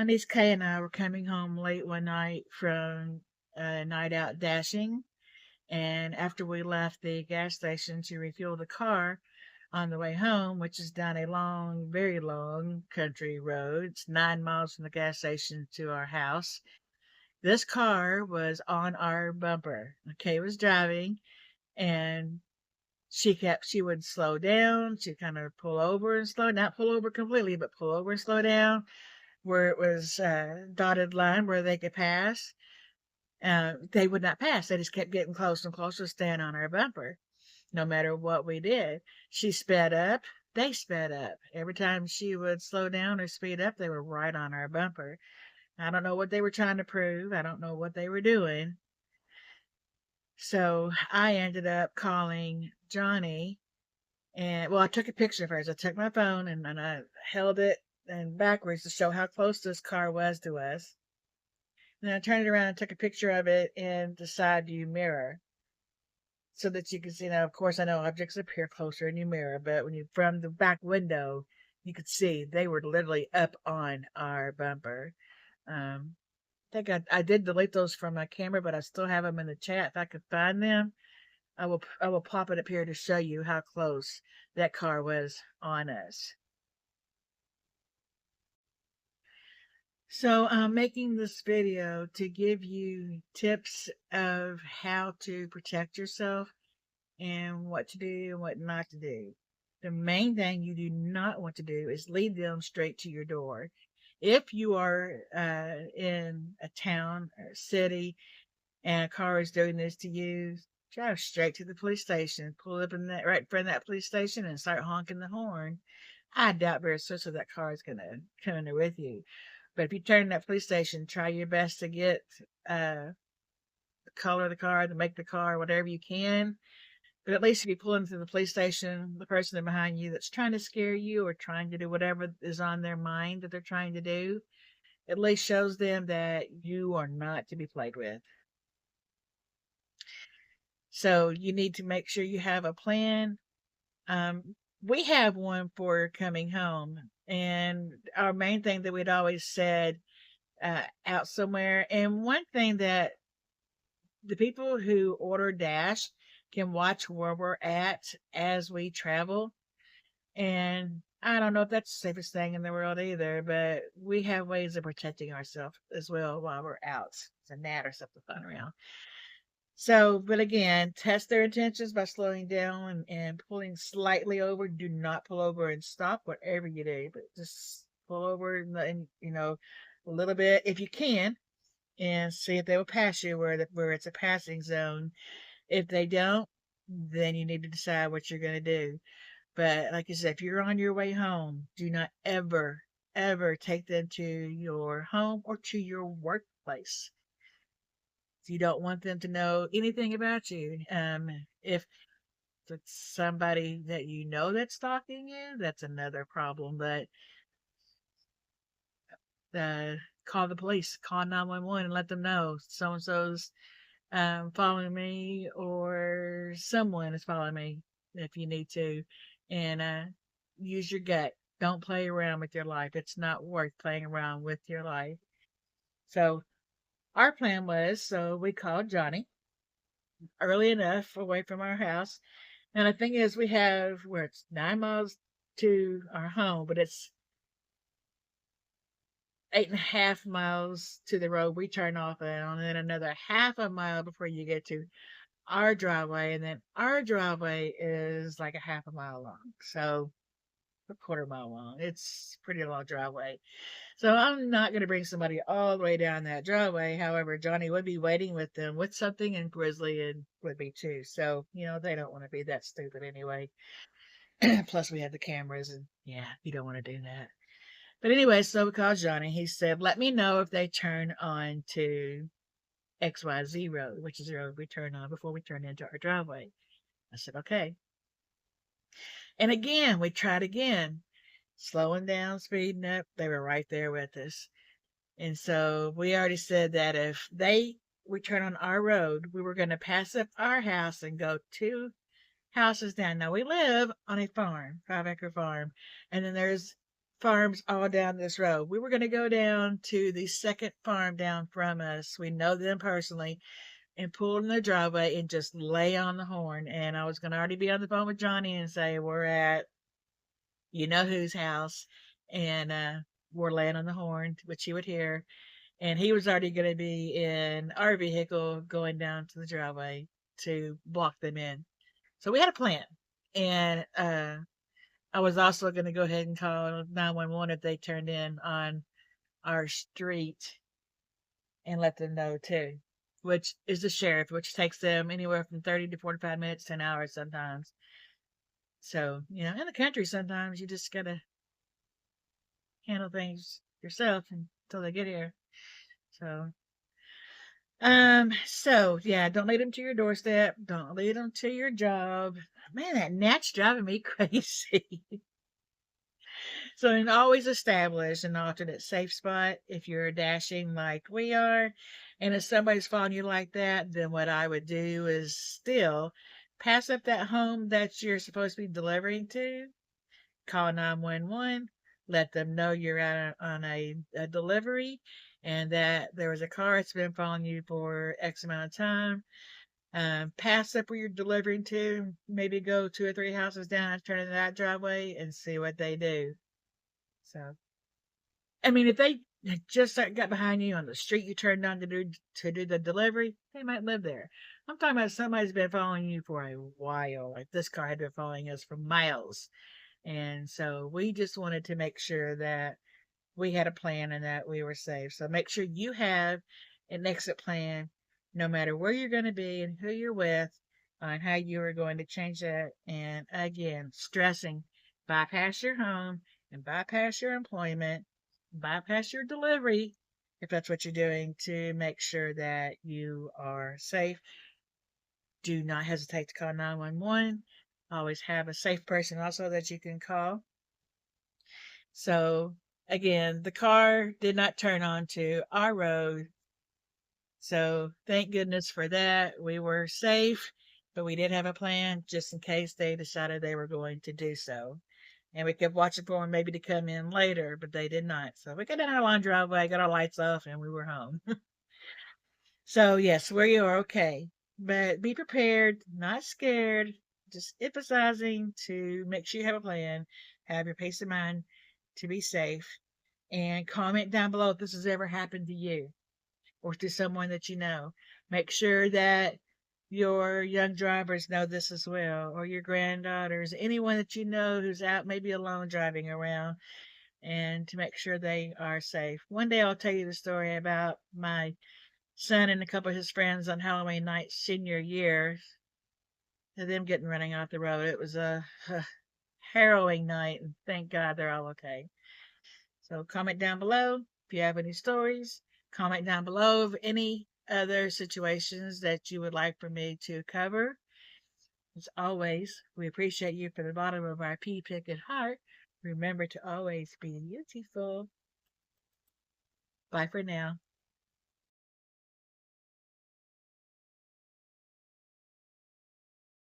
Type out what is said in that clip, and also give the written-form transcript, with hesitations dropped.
niece Kay and I were coming home late one night from a night out dashing, and after we left the gas station to refuel the car on the way home, which is down a long, very long country road, it's 9 miles from the gas station to our house. This car was on our bumper. Kay was driving, and she would slow down. She'd kind of pull over and slow, not pull over completely, but pull over and slow down where it was a dotted line where they could pass. They would not pass. They just kept getting closer and closer, staying on our bumper, no matter what we did. She sped up. They sped up. Every time she would slow down or speed up, they were right on our bumper. I don't know what they were trying to prove. I don't know what they were doing. So I ended up calling Johnny. And well, I took a picture first. I took my phone and I held it and backwards to show how close this car was to us. Then I turned it around and took a picture of it in the side view mirror so that you could see. Now, of course, I know objects appear closer in your mirror, but when you from the back window, you could see they were literally up on our bumper. I think I did delete those from my camera, but I still have them in the chat. If I could find them, I will pop it up here to show you how close that car was on us. So I'm making this video to give you tips of how to protect yourself and what to do and what not to do. The main thing you do not want to do is lead them straight to your door. If you are in a town or a city and a car is doing this to you, drive straight to the police station. Pull up in that right in front of that police station and start honking the horn. I doubt very much that car is gonna come in there with you. But if you turn in that police station, try your best to get the color of the car, the make of the car, whatever you can. But at least if you pull into the police station, the person behind you that's trying to scare you or trying to do whatever is on their mind that they're trying to do, at least shows them that you are not to be played with. So you need to make sure you have a plan. We have one for coming home, and our main thing that we'd always said out somewhere. And one thing that the people who order Dash can watch where we're at as we travel. And I don't know if that's the safest thing in the world either, but we have ways of protecting ourselves as well while we're out. It's a gnat or something flying around. So, but again, test their intentions by slowing down and pulling slightly over. Do not pull over and stop, whatever you do, but just pull over and a little bit if you can, and see if they will pass you where it's a passing zone. If they don't, then you need to decide what you're going to do. But like I said, if you're on your way home, do not ever, ever take them to your home or to your workplace. You don't want them to know anything about you. If it's somebody that you know that's stalking you, that's another problem. But uh, call the police, call 911, and let them know so and so's following me or someone is following me if you need to. And use your gut. Don't play around with your life. It's not worth playing around with your life. So our plan was, so we called Johnny early enough away from our house. And the thing is, we have where it's 9 miles to our home, but it's 8.5 miles to the road we turn off on, and then another half a mile before you get to our driveway. And then our driveway is like a half a mile long. So a quarter mile long. It's a pretty long driveway. So I'm not going to bring somebody all the way down that driveway. However, Johnny would be waiting with them with something, and Grizzly and would be too. So, they don't want to be that stupid anyway. Plus, we have the cameras, and yeah, you don't want to do that. But anyway, so we called Johnny. He said, let me know if they turn on to XYZ road, which is the road we turn on before we turn into our driveway. I said, okay. And again, we tried again, slowing down, speeding up. They were right there with us. And so we already said that if they would turn on our road, we were going to pass up our house and go 2 houses down. Now we live on a farm, 5-acre farm. And then there's farms all down this road. We were going to go down to the second farm down from us. We know them personally, and pull in the driveway and just lay on the horn. And I was going to already be on the phone with Johnny and say, we're at you know whose house. And we're laying on the horn, which he would hear. And he was already going to be in our vehicle going down to the driveway to block them in. So we had a plan. And I was also going to go ahead and call 911 if they turned in on our street and let them know too, which is the sheriff, which takes them anywhere from 30 to 45 minutes to an hour sometimes. So, in the country, sometimes you just got to handle things yourself until they get here. So yeah, don't lead them to your doorstep. Don't lead them to your job. Man, that gnat's driving me crazy. So, and always establish an alternate safe spot if you're dashing like we are. And if somebody's following you like that, then what I would do is still pass up that home that you're supposed to be delivering to, call 911, let them know you're out on a delivery and that there was a car that's been following you for X amount of time. Pass up where you're delivering to, maybe go 2 or 3 houses down and turn into that driveway and see what they do. So, I mean, if they just got behind you on the street you turned down to do the delivery, they might live there. I'm talking about somebody's been following you for a while. Like this car had been following us for miles. And so we just wanted to make sure that we had a plan and that we were safe. So make sure you have an exit plan no matter where you're going to be and who you're with on how you are going to change that. And again, stressing bypass your home and bypass your employment, bypass your delivery if that's what you're doing to make sure that you are safe. Do not hesitate to call 911. Always have a safe person also that you can call. So again, the car did not turn onto our road. So thank goodness for that. We were safe, but we did have a plan just in case they decided they were going to do so. And we kept watching for them maybe to come in later, but they did not. So we got down our long driveway, got our lights off, and we were home. So yes, where you are okay. But be prepared, not scared, just emphasizing to make sure you have a plan, have your peace of mind to be safe, and comment down below if this has ever happened to you or to someone that you know. Make sure that your young drivers know this as well, or your granddaughters, anyone that you know who's out maybe alone driving around, and to make sure they are safe. One day I'll tell you the story about my son and a couple of his friends on Halloween night senior year, them getting running off the road. It was a harrowing night, and thank God they're all okay. So comment down below if you have any stories. Comment down below of any other situations that you would like for me to cover. As always, we appreciate you from the bottom of our pea picket heart. Remember to always be beautiful. Bye for now.